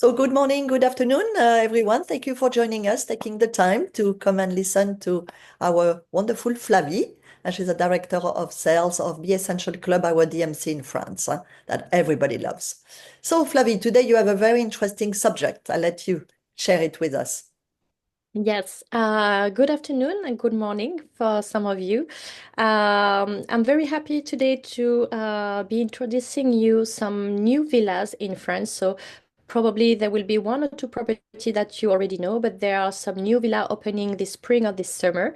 So good morning, good afternoon, everyone. Thank you for joining us, taking the time to come and listen to our wonderful Flavie. And she's a director of sales of Be Essential Club, our DMC in France, that everybody loves. So Flavie, today you have a very interesting subject. I'll let you share it with us. Yes, good afternoon and good morning for some of you. I'm very happy today to be introducing you some new villas in France. So probably there will be one or two property that you already know, but there are some new villa opening this spring or this summer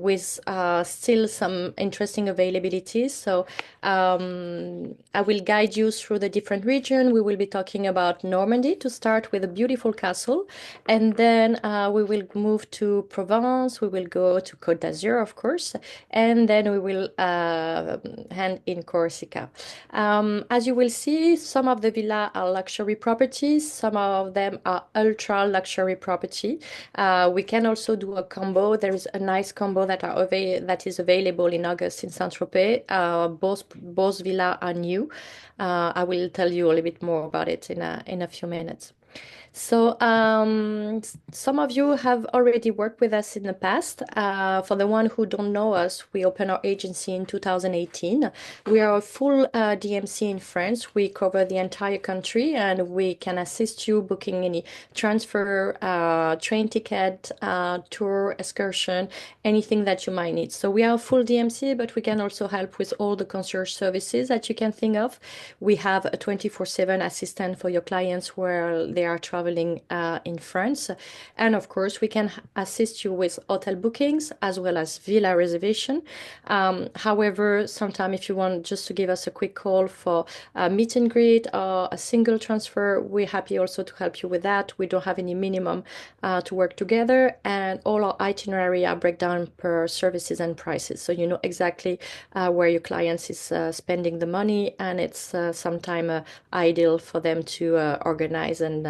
with still some interesting availabilities. So I will guide you through the different region. We will be talking about Normandy to start with a beautiful castle. And then we will move to Provence. We will go to Côte d'Azur, of course, and then we will hand in Corsica. As you will see, some of the villa are luxury properties. Some of them are ultra luxury property. We can also do a combo. There is a nice combo that is available in August in Saint-Tropez. Both villa are new. I will tell you a little bit more about it in a few minutes. So, some of you have already worked with us in the past. For the one who don't know us, we opened our agency in 2018. We are a full DMC in France. We cover the entire country and we can assist you booking any transfer, train ticket, tour, excursion, anything that you might need. So we are a full DMC, but we can also help with all the concierge services that you can think of. We have a 24/7 assistant for your clients where they are traveling in France. And of course, we can assist you with hotel bookings as well as villa reservation. However, sometime if you want just to give us a quick call for a meet and greet or a single transfer, we're happy also to help you with that. We don't have any minimum to work together, and all our itinerary are breakdown per services and prices. So you know exactly where your clients is spending the money, and it's sometime ideal for them to organize and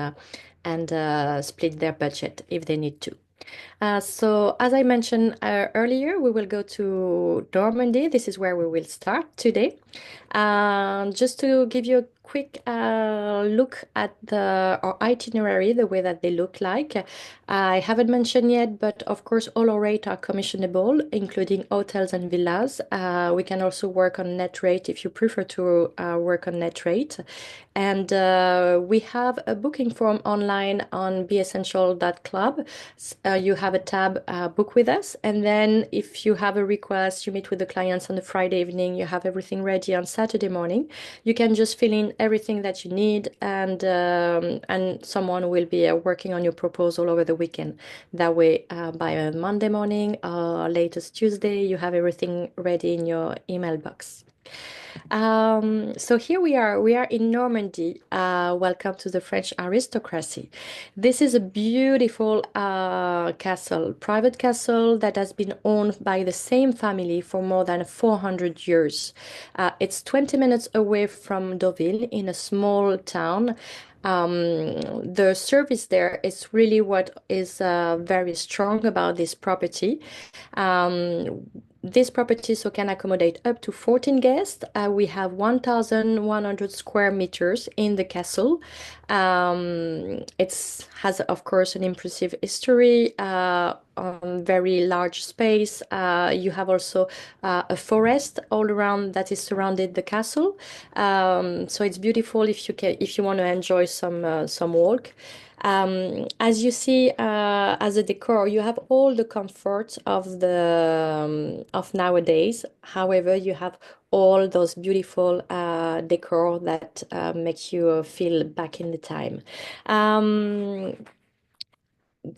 split their budget if they need to. So, as I mentioned earlier, we will go to Normandy. This is where we will start today. Just to give you a quick look at our itinerary, the way that they look like. I haven't mentioned yet, but of course, all our rates are commissionable, including hotels and villas. We can also work on net rate if you prefer to work on net rate. And we have a booking form online on beessential.club. You have a tab book with us. And then if you have a request, you meet with the clients on the Friday evening, you have everything ready on Saturday morning. You can just fill in everything that you need and someone will be working on your proposal over the weekend. That way, by a Monday morning or latest Tuesday, you have everything ready in your email box. So here we are. We are in Normandy. Welcome to the French aristocracy. This is a beautiful castle, private castle that has been owned by the same family for more than 400 years. It's 20 minutes away from Deauville in a small town. The service there is really what is very strong about this property. This property so can accommodate up to 14 guests. We have 1,100 square meters in the castle. It has, of course, an impressive history, on very large space. You have also a forest all around that is surrounded the castle. So it's beautiful if you want to enjoy some walk. As you see, as a decor, you have all the comforts of nowadays. However, you have all those beautiful decor that make you feel back in the time. Um,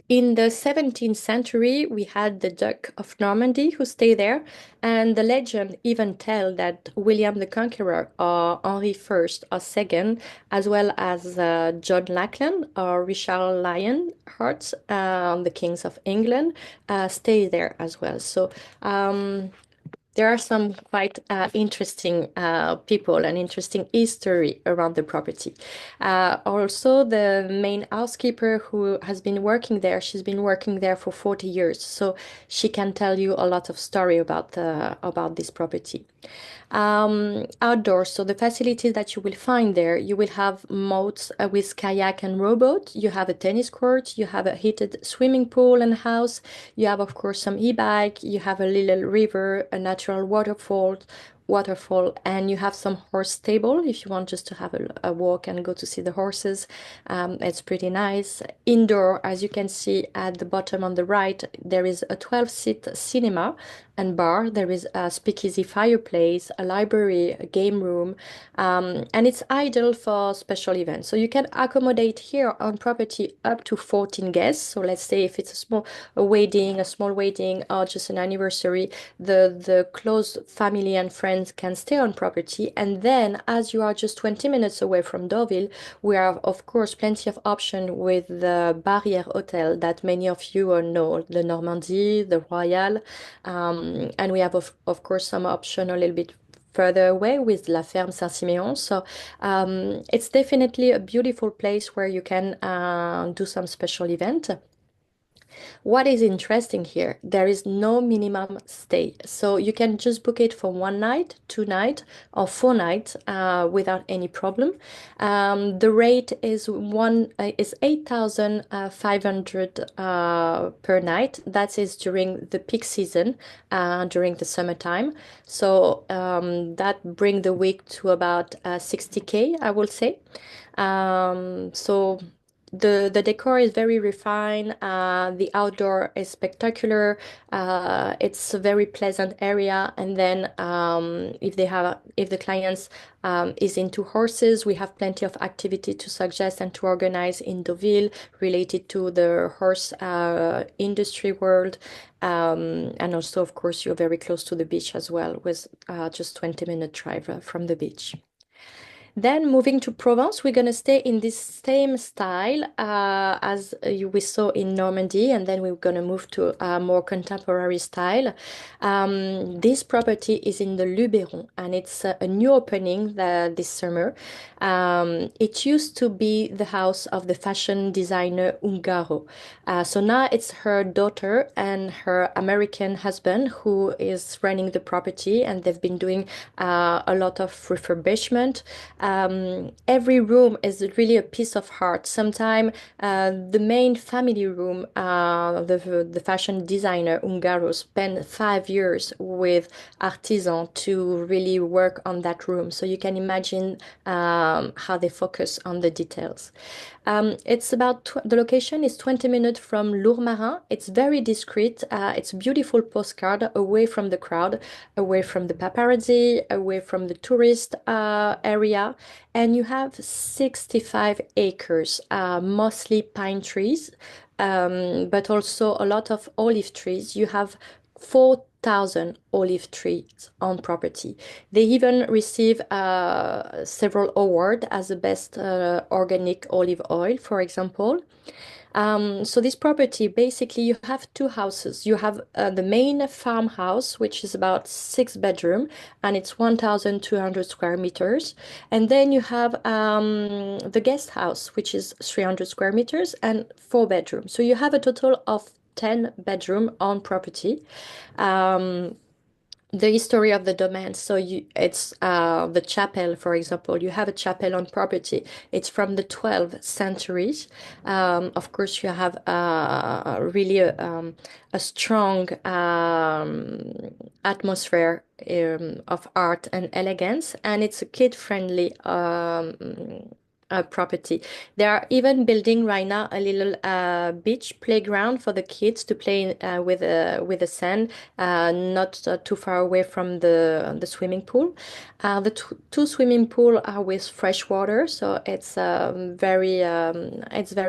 in the 17th century, we had the Duke of Normandy who stayed there, and the legend even tell that William the Conqueror or Henry I or II, as well as John Lackland or Richard Lionheart, the kings of England, stay there as well. So there are some quite interesting people and interesting history around the property. Also, the main housekeeper who has been working there, she's been working there for 40 years, so she can tell you a lot of story about this property. Outdoors, so the facilities that you will find there, you will have moats with kayak and rowboat. You have a tennis court. You have a heated swimming pool and house. You have, of course, some e-bike. You have a little river, a natural waterfall, and you have some horse stable if you want just to have a walk and go to see the horses. It's pretty nice. Indoor, as you can see at the bottom on the right, there is a 12-seat cinema and bar. There is a speakeasy fireplace, a library, a game room, and it's ideal for special events. So you can accommodate here on property up to 14 guests. So let's say if it's a small wedding, or just an anniversary, the close family and friends can stay on property. And then, as you are just 20 minutes away from Deauville, we have, of course, plenty of option with the Barrière Hotel that many of you know, the Normandie, the Royal. And we have, of course, some option a little bit further away with La Ferme Saint-Siméon. So it's definitely a beautiful place where you can do some special event. What is interesting here, there is no minimum stay. So you can just book it for 1 night, 2 night, or 4 nights without any problem. The rate is 8,500 per night. That is during the peak season, during the summertime. So that bring the week to about 60K, I will say. So the decor is very refined. The outdoor is spectacular. It's a very pleasant area. And then if the clients is into horses, we have plenty of activity to suggest and to organize in Deauville related to the horse industry world. And also, of course, you're very close to the beach as well, with just 20-minute drive from the beach. Then moving to Provence, we're going to stay in this same style as we saw in Normandy, and then we're going to move to a more contemporary style. This property is in the Luberon, and it's a new opening this summer. It used to be the house of the fashion designer Ungaro. So now it's her daughter and her American husband who is running the property, and they've been doing a lot of refurbishment. Every room is really a piece of art. Sometimes the main family room, the fashion designer Ungaro spent 5 years with artisan to really work on that room. So you can imagine how they focus on the details. The location is 20 minutes from Lourmarin. It's very discreet. It's a beautiful postcard away from the crowd, away from the paparazzi, away from the tourist area. And you have 65 acres, mostly pine trees, but also a lot of olive trees. You have 4,000 olive trees on property. They even receive several awards as the best organic olive oil, for example. So this property, basically, you have two houses. You have the main farmhouse, which is about 6 bedroom, and it's 1,200 square meters. And then you have the guest house, which is 300 square meters and 4 bedrooms. So you have a total of 10 bedroom on property. Um, the history of the domain. So it's the chapel, for example. You have a chapel on property. It's from the 12th century. Of course, you have really a strong atmosphere of art and elegance, and it's a kid-friendly property. They are even building right now a little beach playground for the kids to play with the sand, not too far away from the swimming pool. The two swimming pool are with fresh water, so it's very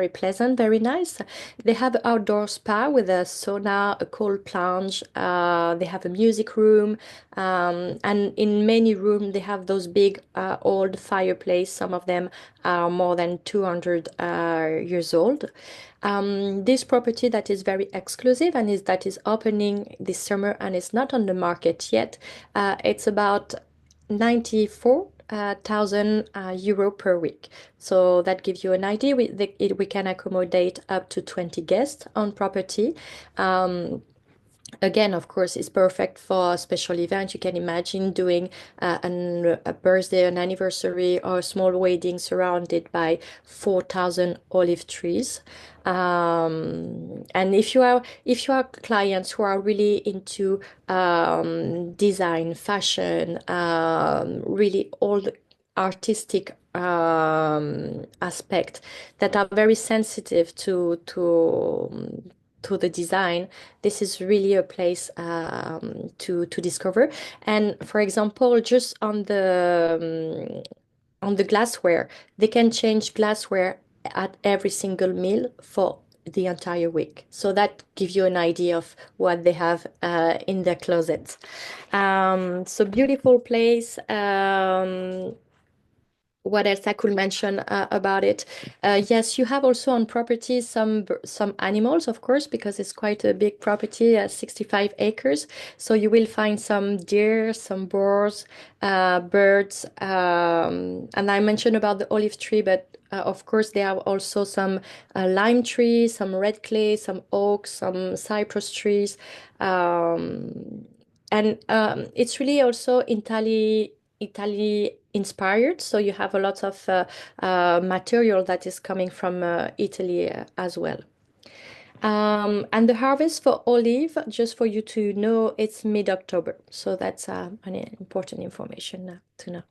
pleasant, very nice. They have outdoor spa with a sauna, a cold plunge. They have a music room, and in many rooms they have those big old fireplace. Some of them are more than 200 years old. This property that is very exclusive and that is opening this summer and is not on the market yet. It's about 94,000 euro per week. So that gives you an idea. We can accommodate up to 20 guests on property. Again, of course, it's perfect for a special event. You can imagine doing a birthday, an anniversary, or a small wedding surrounded by 4,000 olive trees. And if you are clients who are really into design, fashion, really all the artistic aspect that are very sensitive to the design, this is really a place to discover. And for example, just on the glassware, they can change glassware at every single meal for the entire week. So that gives you an idea of what they have in their closets. So beautiful place. What else I could mention about it? Yes, you have also on property some animals, of course, because it's quite a big property, 65 acres. So you will find some deer, some boars, birds, and I mentioned about the olive tree, but of course there are also some lime trees, some red clay, some oaks, some cypress trees, and it's really also Italy inspired. So you have a lot of material that is coming from Italy as well. And the harvest for olive, just for you to know, it's mid-October. So that's an important information to know.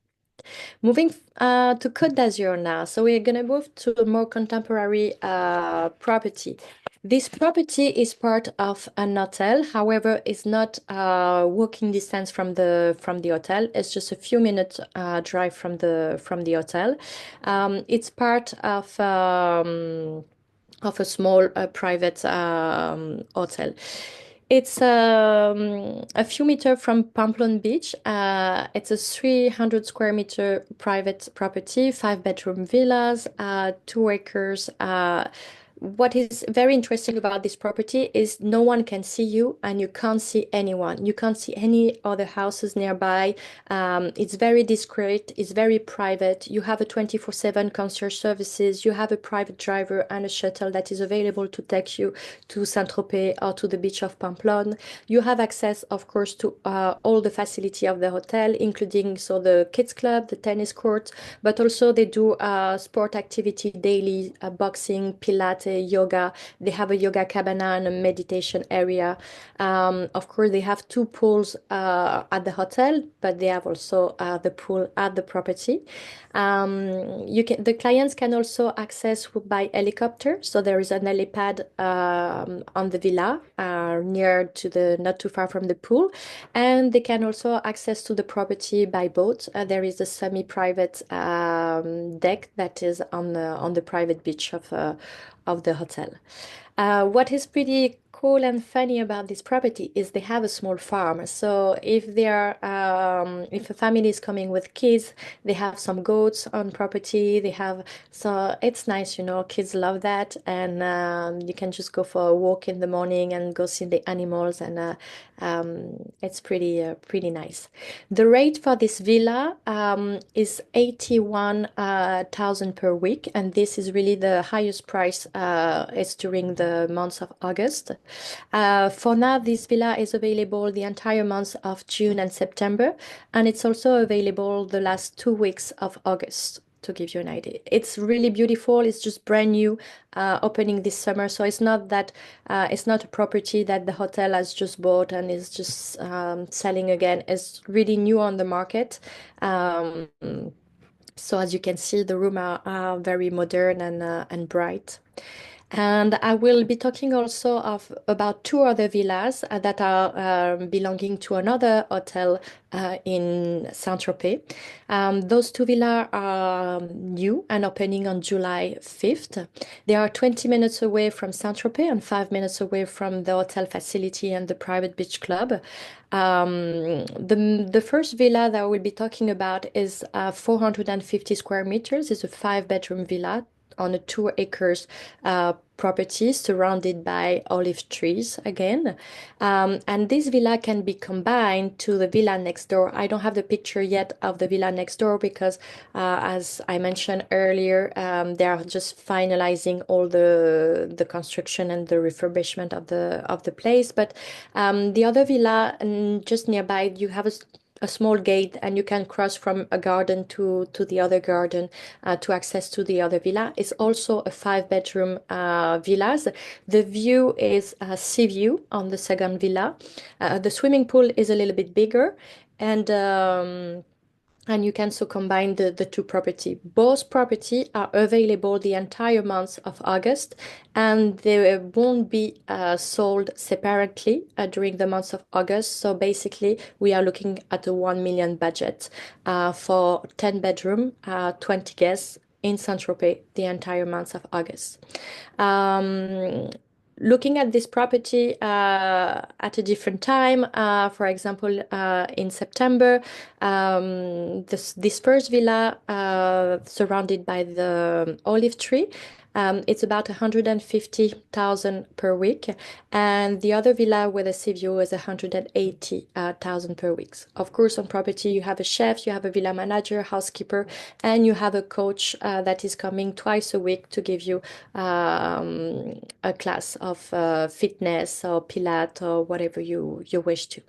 Moving to Côte d'Azur now. So we're going to move to a more contemporary property. This property is part of an hotel. However, it's not walking distance from the hotel. It's just a few minutes drive from the hotel. It's part of a small private hotel. It's a few meters from Pamplon Beach. It's a 300 square meter private property, five-bedroom villas, 2 acres. What is very interesting about this property is no one can see you and you can't see anyone. You can't see any other houses nearby. It's very discreet. It's very private. You have a 24/7 concierge services. You have a private driver and a shuttle that is available to take you to Saint-Tropez or to the beach of Pamplon. You have access, of course, to all the facility of the hotel, including so the kids club, the tennis court, but also they do sport activity daily, boxing, Pilates, yoga. They have a yoga cabana and a meditation area. Of course, they have two pools at the hotel, but they have also the pool at the property. The clients can also access by helicopter. So there is an helipad on the villa near to the not too far from the pool, and they can also access to the property by boat. There is a semi-private deck that is on the private beach of the hotel. What is pretty cool and funny about this property is they have a small farm. So if a family is coming with kids, they have some goats on property. So it's nice, kids love that, and you can just go for a walk in the morning and go see the animals, and it's pretty nice. The rate for this villa is 81,000 per week, and this is really the highest price. It's during the month of August. For now, this villa is available the entire month of June and September, and it's also available the last 2 weeks of August. To give you an idea, it's really beautiful. It's just brand new, opening this summer. So it's not a property that the hotel has just bought and is just selling again. It's really new on the market. Um, so as you can see, the room are very modern and bright. And I will be talking also about two other villas that are belonging to another hotel in Saint-Tropez. Those two villas are new and opening on July 5th. They are 20 minutes away from Saint-Tropez and 5 minutes away from the hotel facility and the private beach club. The first villa that I will be talking about is 450 square meters. It's a five-bedroom villa, on a 2 acres property surrounded by olive trees again. And this villa can be combined to the villa next door. I don't have the picture yet of the villa next door because, as I mentioned earlier, they are just finalizing all the construction and the refurbishment of the place. But the other villa just nearby, you have a small gate and you can cross from a garden to the other garden to access to the other villa. It's also a 5 bedroom villas. The view is a sea view on the second villa. The swimming pool is a little bit bigger, and you can so combine the two property. Both property are available the entire month of August, and they won't be sold separately during the month of August. So basically, we are looking at a 1 million budget for 10 bedroom, 20 guests in Saint-Tropez the entire month of August. Um, Looking at this property at a different time, for example, in September, this first villa surrounded by the olive tree, it's about 150,000 per week, and the other villa with a sea view is 180,000 per week. Of course, on property, you have a chef, you have a villa manager, housekeeper, and you have a coach that is coming twice a week to give you a class of fitness or Pilates or whatever you wish to.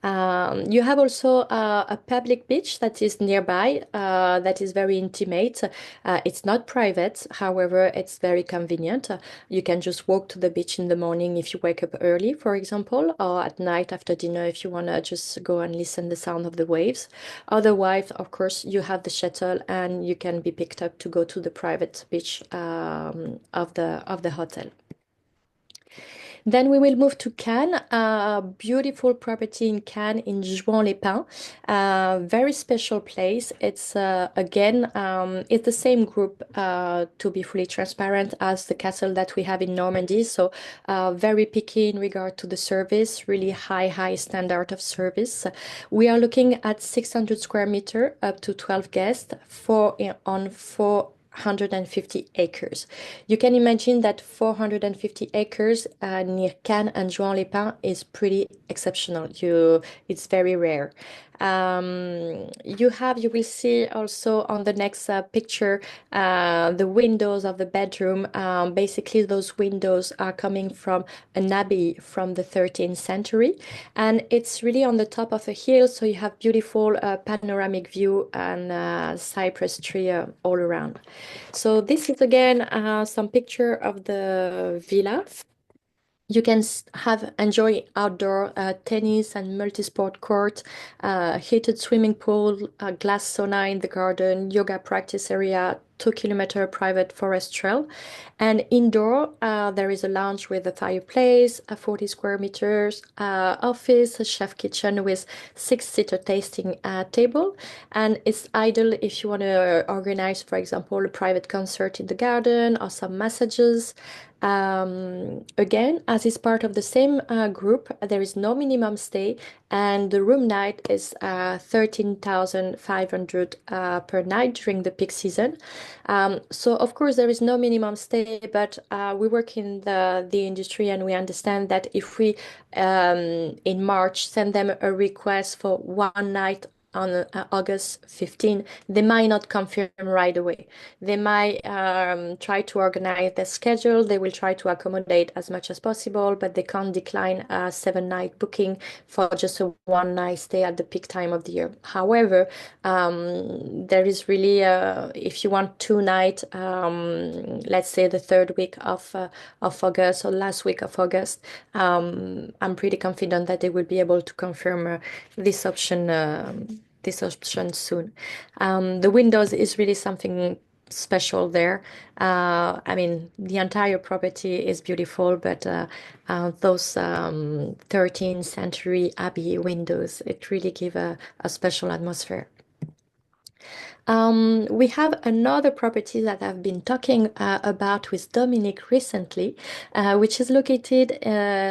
You have also a public beach that is nearby, that is very intimate. It's not private, however, it's very convenient. You can just walk to the beach in the morning if you wake up early, for example, or at night after dinner if you want to just go and listen the sound of the waves. Otherwise, of course, you have the shuttle and you can be picked up to go to the private beach of the hotel. Then we will move to Cannes, a beautiful property in Cannes in Juan-les-Pins, a very special place. It's again, it's the same group, to be fully transparent, as the castle that we have in Normandy. So very picky in regard to the service, really high standard of service. We are looking at 600 square meter, up to 12 guests, on 450 acres. You can imagine that 450 acres near Cannes and Juan-les-Pins is pretty exceptional. It's very rare. You will see also on the next picture the windows of the bedroom. Basically, those windows are coming from an abbey from the 13th century, and it's really on the top of a hill, so you have beautiful panoramic view and cypress tree all around. So this is again some picture of the villa. You can enjoy outdoor tennis and multi-sport court, heated swimming pool, glass sauna in the garden, yoga practice area, 2 kilometer private forest trail. And indoor, there is a lounge with a fireplace, a 40 square meters office, a chef kitchen with 6-seater tasting table. And it's ideal if you want to organize, for example, a private concert in the garden or some massages. Again, as is part of the same group, there is no minimum stay, and the room night is 13,500 per night during the peak season. So of course there is no minimum stay, but we work in the industry and we understand that if we in March send them a request for one night on August 15, they might not confirm right away. They might try to organize their schedule. They will try to accommodate as much as possible, but they can't decline a 7-night booking for just a one night stay at the peak time of the year. However, there is really, if you want 2 nights, let's say the third week of August or last week of August, I'm pretty confident that they will be able to confirm this option. This option soon. The windows is really something special there. I mean, the entire property is beautiful, but those 13th century abbey windows, it really give a special atmosphere. We have another property that I've been talking about with Dominic recently, which is located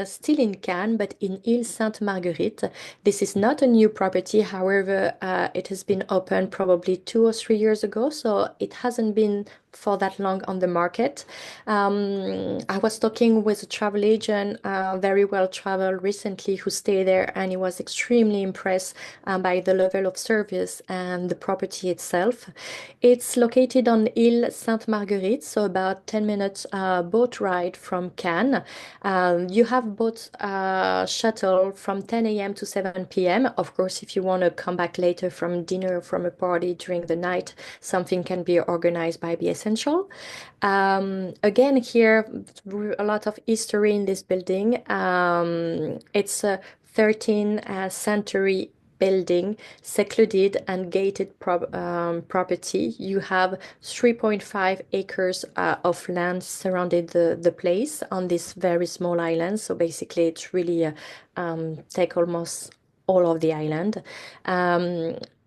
still in Cannes, but in Ile Sainte-Marguerite. This is not a new property, however, it has been opened probably 2 or 3 years ago, so it hasn't been for that long on the market. I was talking with a travel agent, very well traveled recently, who stayed there, and he was extremely impressed by the level of service and the property itself. It's located on Ile Sainte-Marguerite, so about 10 minutes boat ride from Cannes. You have boat shuttle from 10 a.m. to 7 p.m. Of course, if you want to come back later from dinner or from a party during the night, something can be organized by Be Essential. Again, here, a lot of history in this building. It's a 13th century building, secluded and gated property. You have 3.5 acres of land surrounded the place on this very small island. So basically, it's really take almost all of the island.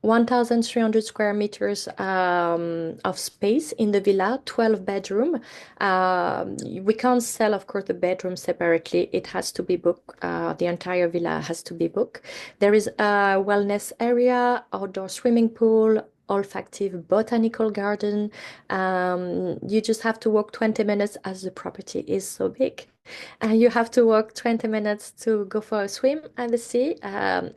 1,300 square meters of space in the villa, 12 bedroom. We can't sell, of course, the bedroom separately. It has to be booked. The entire villa has to be booked. There is a wellness area, outdoor swimming pool, olfactive botanical garden. You just have to walk 20 minutes as the property is so big. You have to walk 20 minutes to go for a swim at the sea.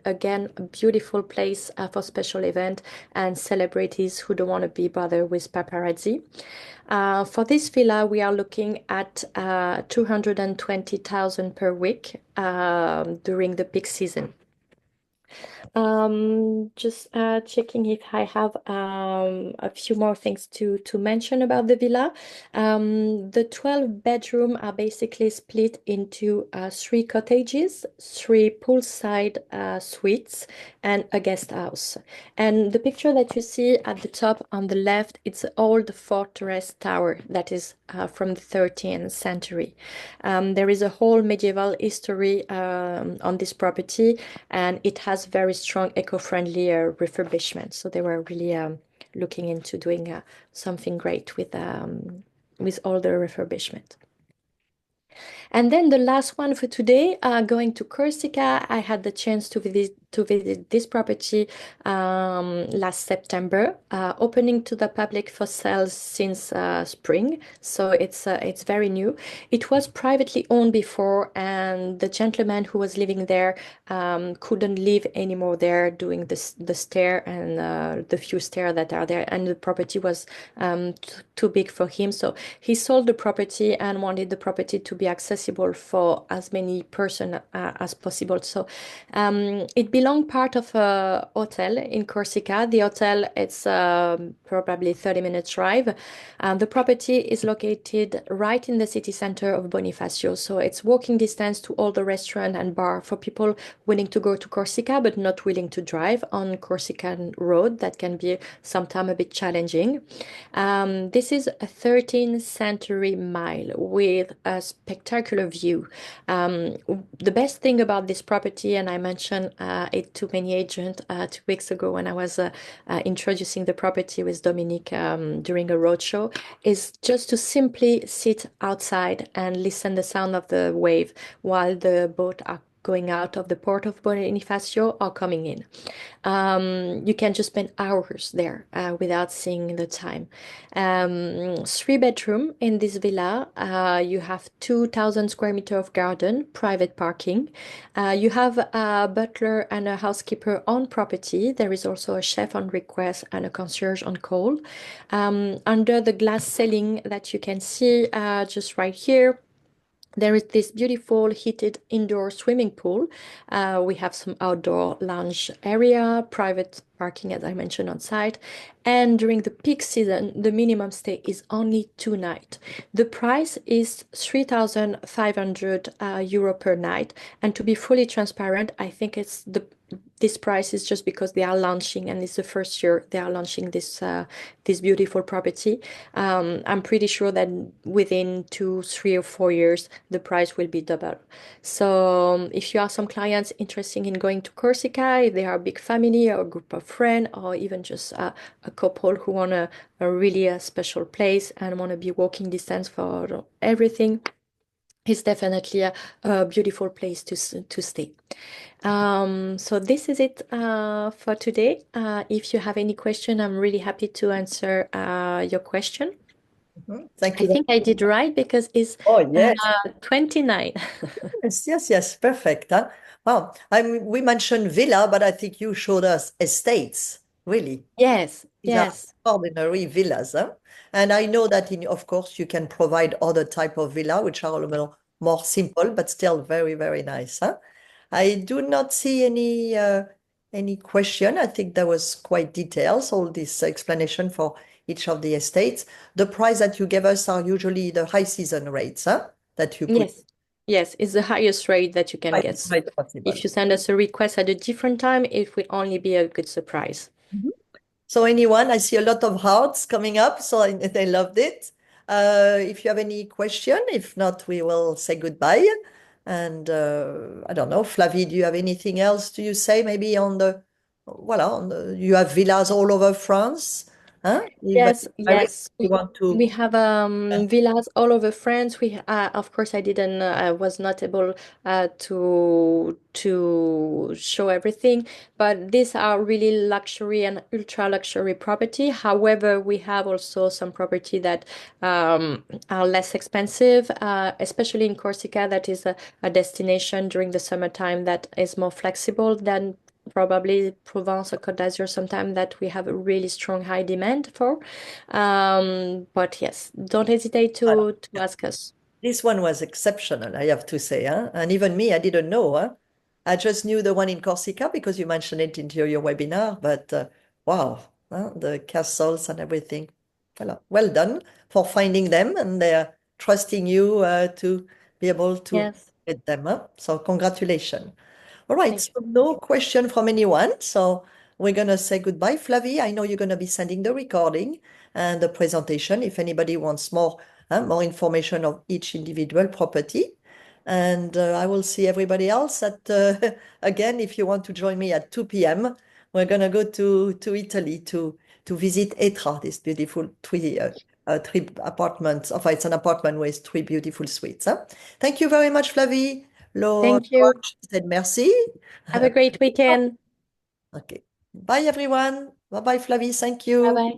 Again, a beautiful place for special event and celebrities who don't want to be bothered with paparazzi. For this villa, we are looking at 220,000 per week during the peak season. Just checking if I have a few more things to mention about the villa. The 12 bedroom are basically split into three cottages, three poolside suites, and a guest house. And the picture that you see at the top on the left, it's an old fortress tower that is from the 13th century. There is a whole medieval history on this property, and it has very strong eco-friendly refurbishment. So they were really looking into doing something great with all the refurbishment. And then the last one for today, going to Corsica. I had the chance to visit this property last September, opening to the public for sales since spring. So it's very new. It was privately owned before, and the gentleman who was living there couldn't live anymore there, doing the stair and the few stairs that are there, and the property was too big for him. So he sold the property and wanted the property to be accessible for as many person as possible. So it belonged part of a hotel in Corsica. The hotel, it's probably 30 minutes drive. The property is located right in the city center of Bonifacio. So it's walking distance to all the restaurant and bar for people willing to go to Corsica, but not willing to drive on Corsican road. That can be sometimes a bit challenging. This is a 13th century mile with a spectacular view. The best thing about this property, and I mentioned it to many agents 2 weeks ago when I was introducing the property with Dominique during a roadshow, is just to simply sit outside and listen the sound of the wave while the boat are going out of the port of Bonifacio or coming in. You can just spend hours there without seeing the time. 3 bedroom in this villa. You have 2,000 square meter of garden, private parking. You have a butler and a housekeeper on property. There is also a chef on request and a concierge on call. Under the glass ceiling that you can see just right here, there is this beautiful heated indoor swimming pool. We have some outdoor lounge area, private parking, as I mentioned, on site. And during the peak season, the minimum stay is only 2 nights. The price is 3,500 euro per night. And to be fully transparent, I think it's this price is just because they are launching, and it's the first year they are launching this beautiful property. I'm pretty sure that within 2, 3, or 4 years, the price will be double. So if you are some clients interested in going to Corsica, if they are a big family or a group of friends, or even just a couple who want a really special place and want to be walking distance for everything, it's definitely a beautiful place to stay. So this is it for today. If you have any question, I'm really happy to answer your question. Thank I you. think I did right because it's Oh, yes. 29. Yes, yes, yes. Perfect. Huh? Wow. We mentioned villa, but I think you showed us estates, really. Yes, These are yes, ordinary villas, huh? And I know that of course, you can provide other type of villa, which are a little more simple, but still very, very nice, huh? I do not see any question. I think that was quite details, all this explanation for each of the estates. The price that you gave us are usually the high season rates, huh? That you put yes, yes. It's the highest rate that you can get. highest So rate possible. if you send us a request at a different time, it will only be a good surprise. Mhm. So anyone, I see a lot of hearts coming up, so they loved it. If you have any question, if not, we will say goodbye. And I don't know, Flavie, do you have anything else do you say maybe you have villas all over France, huh? Even Yes, Paris, yes. you want to, We have villas all over France. Of course, I was not able to show everything, but these are really luxury and ultra luxury property. However, we have also some property that are less expensive, especially in Corsica. That is a destination during the summertime that is more flexible than probably Provence or Côte d'Azur sometime that we have a really strong high demand for. But yes, don't hesitate to ask us. this one was exceptional, I have to say, huh? And even me, I didn't know, huh? I just knew the one in Corsica because you mentioned it into your webinar, but wow, huh? The castles and everything. Well done for finding them and trusting you to be able to Yes, get them, huh? So congratulations. All right, thank so you. no question from anyone. So we're going to say goodbye. Flavie, I know you're going to be sending the recording and the presentation if anybody wants more information of each individual property. And I will see everybody else again, if you want to join me at 2 p.m. We're going to go to Italy to visit Etra, this beautiful three apartments. It's an apartment with 3 beautiful suites. Huh? Thank you very much, Flavie. Thank you. Said merci. Have a great weekend. Okay. Bye, everyone. Bye bye, Flavie. Thank Bye you. bye.